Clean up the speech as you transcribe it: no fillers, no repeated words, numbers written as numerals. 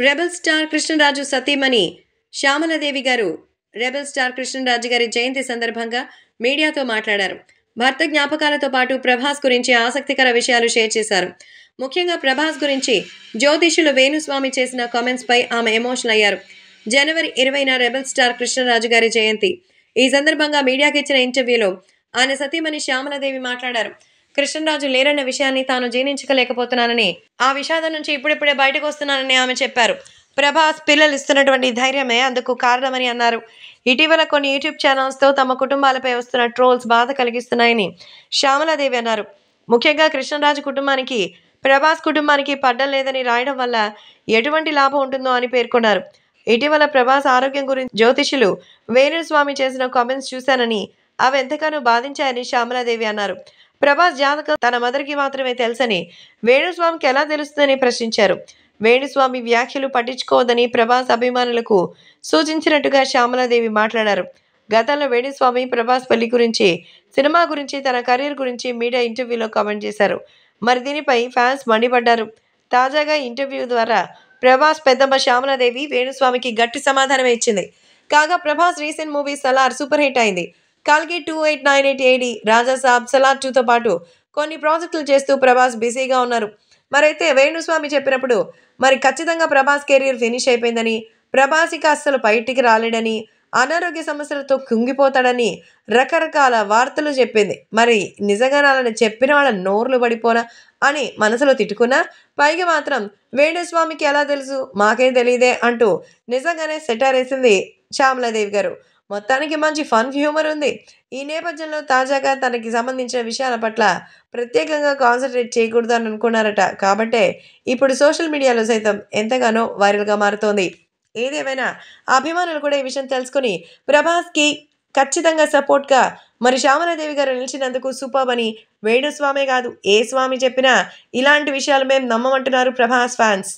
Rebel star Krishnaraju సతీమణి శ్యామలాదేవి గారు rebel star Krishnaraju గారి జయంతి సందర్భంగా మీడియాతో మాట్లాడారు. భర్త జ్ఞాపకాలతో పాటు ప్రభాస్ గురించి ఆసక్తికర విషయాలు షేర్ చేశారు. ముఖ్యంగా ప్రభాస్ గురించి జ్యోతిష్యులు వేణుస్వామి చేసిన కామెంట్స్ పై ఆమె ఎమోషనల్ అయ్యారు. జనవరి 20న రెబెల్ స్టార్ కృష్ణరాజు గారి జయంతి. ఈ సందర్భంగా మీడియాకి ఇచ్చిన ఇంటర్వ్యూలో ఆయన సతీమణి శ్యామలాదేవి మాట్లాడారు. కృష్ణరాజు లేరన్న విషయాన్ని తాను జీర్ణించుకోలేకపోతున్నానని, ఆ విషాదం నుంచి ఇప్పుడిప్పుడే బయటకు వస్తున్నానని ఆమె చెప్పారు. ప్రభాస్ పిల్లలు ఇస్తున్నటువంటి ధైర్యమే అందుకు కారణమని అన్నారు. ఇటీవల కొన్ని యూట్యూబ్ ఛానల్స్తో తమ కుటుంబాలపై వస్తున్న ట్రోల్స్ బాధ కలిగిస్తున్నాయని శ్యామలాదేవి అన్నారు. ముఖ్యంగా కృష్ణరాజు కుటుంబానికి ప్రభాస్ కుటుంబానికి పడ్డం లేదని రాయడం వల్ల ఎటువంటి లాభం ఉంటుందో అని పేర్కొన్నారు. ఇటీవల ప్రభాస్ ఆరోగ్యం గురించి జ్యోతిష్యులు వేణుస్వామి చేసిన కామెంట్స్ చూశానని, అవి ఎంతగానో బాధించాయని శ్యామలాదేవి అన్నారు. ప్రభాస్ జాతకం తన మదర్కి మాత్రమే తెలుసని, వేణుస్వామికి ఎలా తెలుస్తుందని ప్రశ్నించారు. వేణుస్వామి వ్యాఖ్యలు పట్టించుకోవద్దని ప్రభాస్ అభిమానులకు సూచించినట్టుగా శ్యామలాదేవి మాట్లాడారు. గతంలో వేణుస్వామి ప్రభాస్ పెళ్లి గురించి, సినిమా గురించి, తన కెరీర్ గురించి మీడియా ఇంటర్వ్యూలో కామెంట్ చేశారు. మరి దీనిపై ఫ్యాన్స్ మండిపడ్డారు. తాజాగా ఇంటర్వ్యూ ద్వారా ప్రభాస్ పెద్దమ్మ శ్యామలాదేవి వేణుస్వామికి గట్టి సమాధానమే ఇచ్చింది. కాగా Prabhas recent movie Salaar super hit అయింది. కల్కి 2898 AD, రాజాసాబ్, సలార్ 2తో పాటు కొన్ని ప్రాజెక్టులు చేస్తూ ప్రభాస్ బిజీగా ఉన్నారు. మరైతే వేణుస్వామి చెప్పినప్పుడు మరి ఖచ్చితంగా ప్రభాస్ కెరీర్ ఫినిష్ అయిపోయిందని, ప్రభాస్ ఇక అస్సలు బయటికి రాలేడని, అనారోగ్య సమస్యలతో కుంగిపోతాడని రకరకాల వార్తలు చెప్పింది. మరి నిజంగా అలాని చెప్పిన వాళ్ళ నోర్లు పడిపోనా అని మనసులో తిట్టుకున్నా, పైగా మాత్రం వేణుస్వామికి ఎలా తెలుసు, మాకేం తెలియదే అంటూ నిజంగానే సెటార్ వేసింది శ్యామలాదేవి గారు. మొత్తానికి మంచి ఫన్ హ్యూమర్ ఉంది. ఈ నేపథ్యంలో తాజాగా తనకి సంబంధించిన విషయాల పట్ల ప్రత్యేకంగా కాన్సన్ట్రేట్ చేయకూడదు అని అనుకున్నారట. కాబట్టే ఇప్పుడు సోషల్ మీడియాలో సైతం ఎంతగానో వైరల్గా మారుతోంది. ఏదేమైనా అభిమానులు కూడా ఈ విషయం తెలుసుకుని ప్రభాస్కి ఖచ్చితంగా సపోర్ట్గా మరి శ్యామలాదేవి గారు నిలిచినందుకు సూపర్ అని వేణుస్వామే కాదు ఏ స్వామి చెప్పినా ఇలాంటి విషయాలు మేము నమ్మమంటున్నారు ప్రభాస్ ఫ్యాన్స్.